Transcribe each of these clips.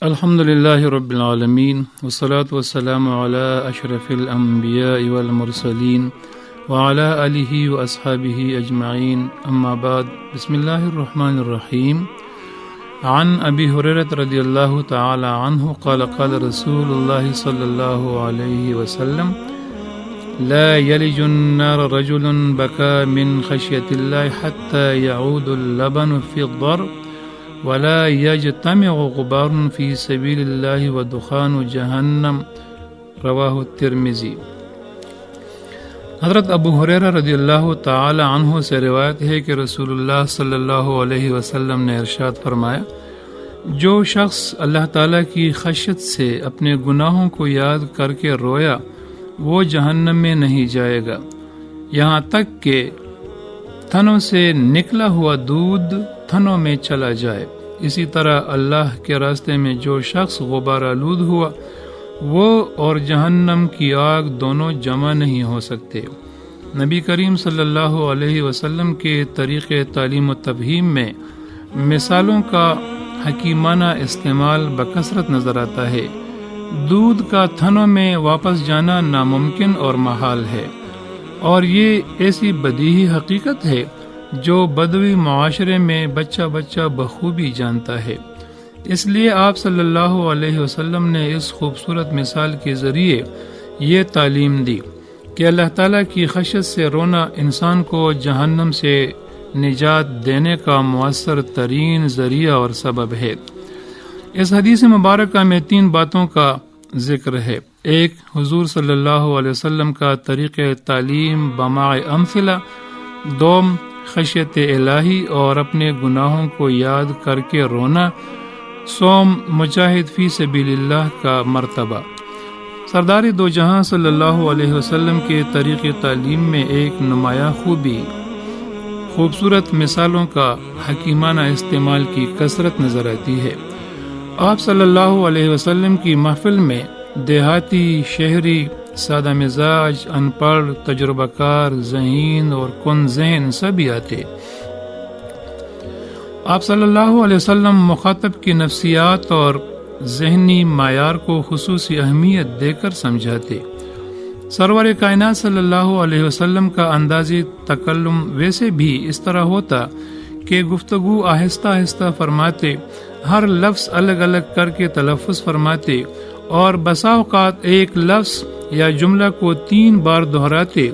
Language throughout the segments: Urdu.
الحمد للہ رب العالمین والصلاة والسلام علی اشرف الانبیاء والمرسلین وعلی آلہ واصحابہ اجمعین اما بعد بسم اللہ الرحمن الرحیم عن ابی ہریرہ رضی اللہ تعالی عنہ قال قال رسول اللہ صلی اللہ علیہ وسلم لا يلج النار رجل بكى من خشية الله حتى يعود اللبن في الضر ولا يجتمع غبار في سبيل الله ودخان جہنم رواہ الترمذی۔ حضرت ابو ہریرہ رضی اللہ تعالی عنہ سے روایت ہے کہ رسول اللہ صلی اللہ علیہ وسلم نے ارشاد فرمایا، جو شخص اللہ تعالیٰ کی خشیت سے اپنے گناہوں کو یاد کر کے رویا وہ جہنم میں نہیں جائے گا یہاں تک کہ تھنوں سے نکلا ہوا دودھ تھنوں میں چلا جائے۔ اسی طرح اللہ کے راستے میں جو شخص غبار آلود ہوا وہ اور جہنم کی آگ دونوں جمع نہیں ہو سکتے۔ نبی کریم صلی اللہ علیہ وسلم کے طریق تعلیم و تفہیم میں مثالوں کا حکیمانہ استعمال بکثرت نظر آتا ہے۔ دودھ کا تھنوں میں واپس جانا ناممکن اور محال ہے، اور یہ ایسی بدیہی حقیقت ہے جو بدوی معاشرے میں بچہ بخوبی جانتا ہے۔ اس لیے آپ صلی اللہ علیہ وسلم نے اس خوبصورت مثال کے ذریعے یہ تعلیم دی کہ اللہ تعالیٰ کی خشیت سے رونا انسان کو جہنم سے نجات دینے کا مؤثر ترین ذریعہ اور سبب ہے۔ اس حدیث مبارکہ میں 3 باتوں کا ذکر ہے۔ 1، حضور صلی اللہ علیہ وسلم کا طریق تعلیم بماع امثلہ۔ 2، خشیت الہی اور اپنے گناہوں کو یاد کر کے رونا۔ 3، مجاہد فی سبیل اللہ کا مرتبہ۔ سردار دو جہاں صلی اللہ علیہ وسلم کے طریق تعلیم میں ایک نمایاں خوبی خوبصورت مثالوں کا حکیمانہ استعمال کی کثرت نظر آتی ہے۔ آپ صلی اللہ علیہ وسلم کی محفل میں دیہاتی، شہری، سادہ مزاج، ان پڑھ، تجربہ کار، ذہین اور کن ذہن سبھی آتے۔ آپ صلی اللہ علیہ وسلم مخاطب کی نفسیات اور ذہنی معیار کو خصوصی اہمیت دے کر سمجھاتے۔ سرور کائنات صلی اللہ علیہ وسلم کا اندازی تکلم ویسے بھی اس طرح ہوتا کہ گفتگو آہستہ آہستہ فرماتے، ہر لفظ الگ الگ کر کے تلفظ فرماتے، اور بسا اوقات ایک لفظ یا جملہ کو 3 بار دہراتے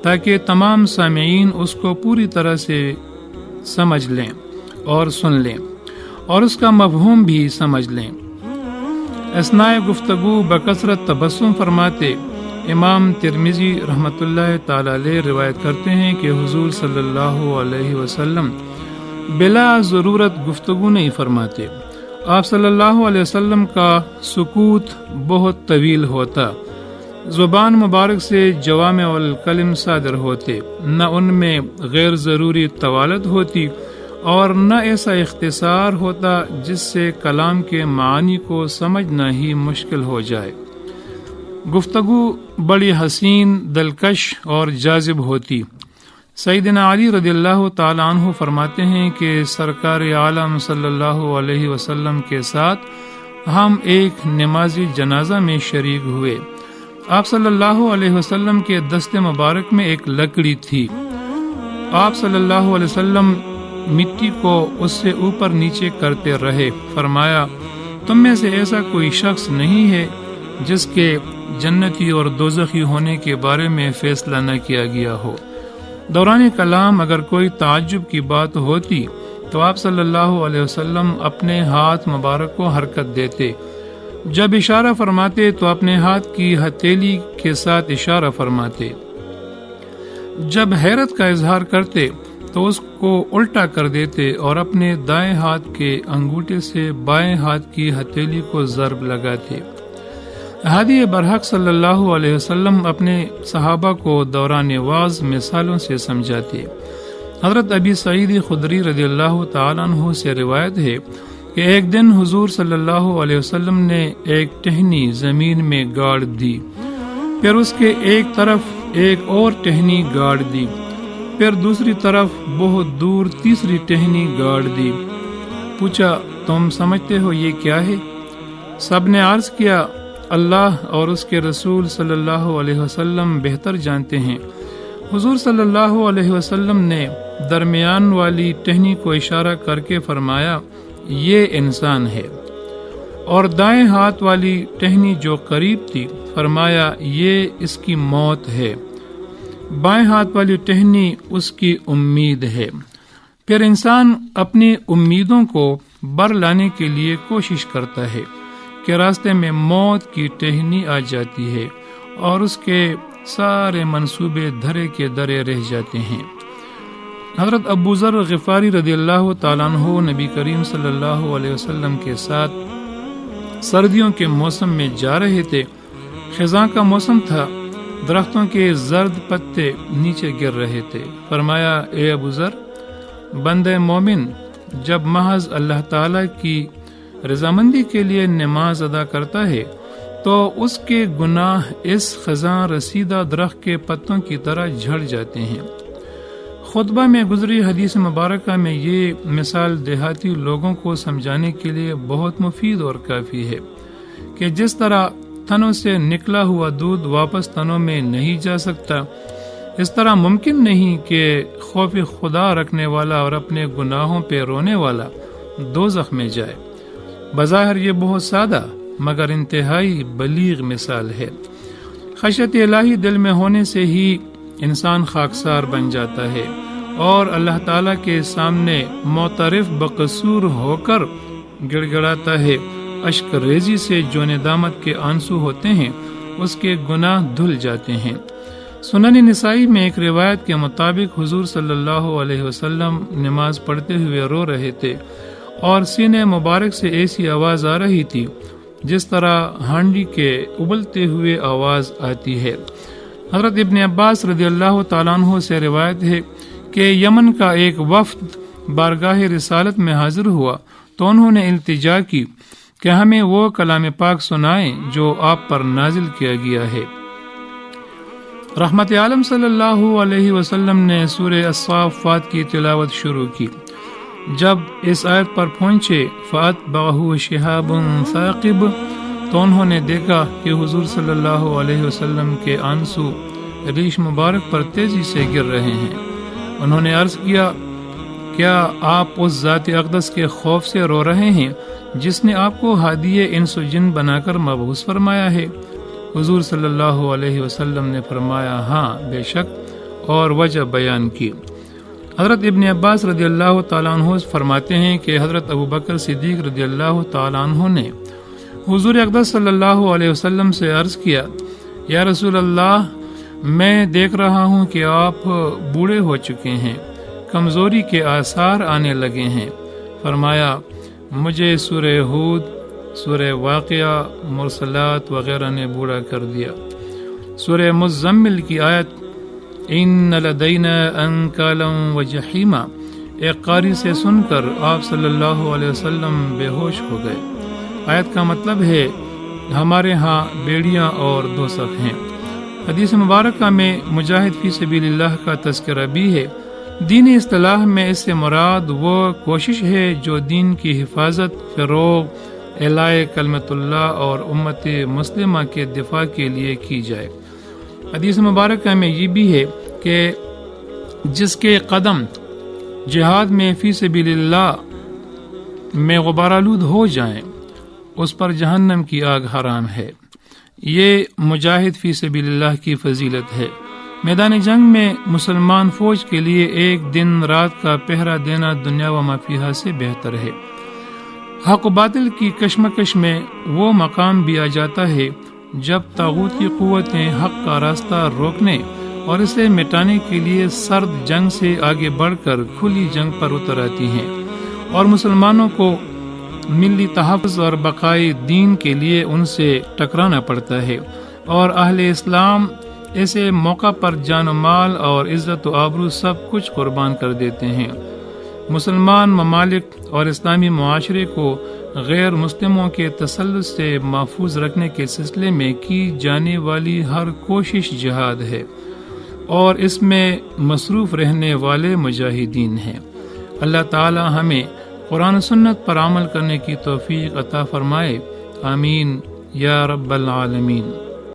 تاکہ تمام سامعین اس کو پوری طرح سے سمجھ لیں اور سن لیں اور اس کا مفہوم بھی سمجھ لیں۔ اثناء گفتگو بکثرت تبسم فرماتے۔ امام ترمذی رحمۃ اللہ تعالی علیہ روایت کرتے ہیں کہ حضور صلی اللہ علیہ وسلم بلا ضرورت گفتگو نہیں فرماتے۔ آپ صلی اللہ علیہ وسلم کا سکوت بہت طویل ہوتا، زبان مبارک سے جوامع الکلم صادر ہوتے، نہ ان میں غیر ضروری طوالت ہوتی اور نہ ایسا اختصار ہوتا جس سے کلام کے معانی کو سمجھنا ہی مشکل ہو جائے۔ گفتگو بڑی حسین، دلکش اور جاذب ہوتی۔ سیدنا علی رضی اللہ تعالی عنہ فرماتے ہیں کہ سرکار عالم صلی اللہ علیہ وسلم کے ساتھ ہم ایک نماز جنازہ میں شریک ہوئے۔ آپ صلی اللہ علیہ وسلم کے دست مبارک میں ایک لکڑی تھی۔ آپ صلی اللہ علیہ وسلم مٹی کو اس سے اوپر نیچے کرتے رہے۔ فرمایا، تم میں سے ایسا کوئی شخص نہیں ہے جس کے جنتی اور دوزخی ہونے کے بارے میں فیصلہ نہ کیا گیا ہو۔ دوران کلام اگر کوئی تعجب کی بات ہوتی تو آپ صلی اللہ علیہ وسلم اپنے ہاتھ مبارک کو حرکت دیتے، جب اشارہ فرماتے تو اپنے ہاتھ کی ہتھیلی کے ساتھ اشارہ فرماتے، جب حیرت کا اظہار کرتے تو اس کو الٹا کر دیتے اور اپنے دائیں ہاتھ کے انگوٹھے سے بائیں ہاتھ کی ہتھیلی کو ضرب لگاتے۔ ہادی برحق صلی اللہ علیہ وسلم اپنے صحابہ کو دوران وعظ مثالوں سے سمجھاتے۔ حضرت ابی سعید خدری رضی اللہ تعالیٰ عنہ سے روایت ہے کہ ایک دن حضور صلی اللہ علیہ وسلم نے ایک ٹہنی زمین میں گاڑ دی، پھر اس کے ایک طرف ایک اور ٹہنی گاڑ دی، پھر دوسری طرف بہت دور تیسری ٹہنی گاڑ دی۔ پوچھا، تم سمجھتے ہو یہ کیا ہے؟ سب نے عرض کیا اللہ اور اس کے رسول صلی اللہ علیہ وسلم بہتر جانتے ہیں۔ حضور صلی اللہ علیہ وسلم نے درمیان والی ٹہنی کو اشارہ کر کے فرمایا یہ انسان ہے، اور دائیں ہاتھ والی ٹہنی جو قریب تھی فرمایا یہ اس کی موت ہے، بائیں ہاتھ والی ٹہنی اس کی امید ہے۔ پھر انسان اپنی امیدوں کو بر لانے کے لیے کوشش کرتا ہے کہ راستے میں موت کی ٹہنی آ جاتی ہے اور اس کے سارے منصوبے دھرے کے درے رہ جاتے ہیں۔ حضرت ابو ذر غفاری رضی اللہ تعالیٰ عنہ نبی کریم صلی اللہ علیہ وسلم کے ساتھ سردیوں کے موسم میں جا رہے تھے۔ خزاں کا موسم تھا، درختوں کے زرد پتے نیچے گر رہے تھے۔ فرمایا اے ابو ذر، بندہ مومن جب محض اللہ تعالیٰ کی رضامندی کے لیے نماز ادا کرتا ہے تو اس کے گناہ اس خزاں رسیدہ درخت کے پتوں کی طرح جھڑ جاتے ہیں۔ خطبہ میں گزری حدیث مبارکہ میں یہ مثال دیہاتی لوگوں کو سمجھانے کے لیے بہت مفید اور کافی ہے کہ جس طرح تنوں سے نکلا ہوا دودھ واپس تنوں میں نہیں جا سکتا، اس طرح ممکن نہیں کہ خوف خدا رکھنے والا اور اپنے گناہوں پہ رونے والا دوزخ میں جائے۔ بظاہر یہ بہت سادہ مگر انتہائی بلیغ مثال ہے۔ خشیت الہی دل میں ہونے سے ہی انسان خاکسار بن جاتا ہے اور اللہ تعالیٰ کے سامنے معترف بقصور ہو کر گڑ گڑاتا ہے۔ اشک ریزی سے جو ندامت کے آنسو ہوتے ہیں اس کے گناہ دھل جاتے ہیں۔ سنن نسائی میں ایک روایت کے مطابق حضور صلی اللہ علیہ وسلم نماز پڑھتے ہوئے رو رہے تھے اور سینے مبارک سے ایسی آواز آ رہی تھی جس طرح ہانڈی کے ابلتے ہوئے آواز آتی ہے۔ حضرت ابن عباس رضی اللہ تعالیٰ عنہ سے روایت ہے کہ یمن کا ایک وفد بارگاہ رسالت میں حاضر ہوا تو انہوں نے التجا کی کہ ہمیں وہ کلام پاک سنائیں جو آپ پر نازل کیا گیا ہے۔ رحمت عالم صلی اللہ علیہ وسلم نے سورہ الصافات کی تلاوت شروع کی۔ جب اس آیت پر پہنچے فَأَتْبَعَهُ شِهَابٌ ثَاقِبٌ تو انہوں نے دیکھا کہ حضور صلی اللہ علیہ وسلم کے آنسو ریش مبارک پر تیزی سے گر رہے ہیں۔ انہوں نے عرض کیا کیا آپ اس ذات اقدس کے خوف سے رو رہے ہیں جس نے آپ کو ہادی انس و جن بنا کر مبعوث فرمایا ہے؟ حضور صلی اللہ علیہ وسلم نے فرمایا ہاں بے شک، اور وجہ بیان کی۔ حضرت ابن عباس رضی اللہ تعالیٰ عنہ فرماتے ہیں کہ حضرت ابو بکر صدیق رضی اللہ تعالیٰ عنہ نے حضور اقدس صلی اللہ علیہ وسلم سے عرض کیا یا رسول اللہ، میں دیکھ رہا ہوں کہ آپ بوڑھے ہو چکے ہیں، کمزوری کے آثار آنے لگے ہیں۔ فرمایا مجھے سورہ ہود، سورہ واقعہ، مرسلات وغیرہ نے بوڑھا کر دیا۔ سورہ مزمل کی آیت ان لدینا انکالا وجحیما ایک قاری سے سن کر آپ صلی اللہ علیہ وسلم بے ہوش ہو گئے۔ آیت کا مطلب ہے ہمارے ہاں بیڑیاں اور دوزخ ہیں۔ حدیث مبارکہ میں مجاہد فی سبیل اللہ کا تذکرہ بھی ہے۔ دینی اصطلاح میں اس سے مراد وہ کوشش ہے جو دین کی حفاظت، فروغ، اعلاء کلمت اللہ اور امت مسلمہ کے دفاع کے لیے کی جائے۔ حدیث مبارکہ میں یہ بھی ہے کہ جس کے قدم جہاد میں فی سبیل اللہ میں غبارآلود ہو جائیں اس پر جہنم کی آگ حرام ہے۔ یہ مجاہد فی سبیل اللہ کی فضیلت ہے۔ میدان جنگ میں مسلمان فوج کے لیے ایک دن رات کا پہرا دینا دنیا و ما فیہا سے بہتر ہے۔ حق و باطل کی کشمکش میں وہ مقام بھی آ جاتا ہے جب طاغوتی قوتیں حق کا راستہ روکنے اور اسے مٹانے کے لیے سرد جنگ سے آگے بڑھ کر کھلی جنگ پر اتر آتی ہیں، اور مسلمانوں کو ملی تحفظ اور بقائے دین کے لیے ان سے ٹکرانا پڑتا ہے، اور اہل اسلام ایسے موقع پر جان و مال اور عزت و آبرو سب کچھ قربان کر دیتے ہیں۔ مسلمان ممالک اور اسلامی معاشرے کو غیر مسلموں کے تسلط سے محفوظ رکھنے کے سلسلے میں کی جانے والی ہر کوشش جہاد ہے، اور اس میں مصروف رہنے والے مجاہدین ہیں۔ اللہ تعالی ہمیں قرآن و سنت پر عمل کرنے کی توفیق عطا فرمائے۔ آمین یا رب العالمین۔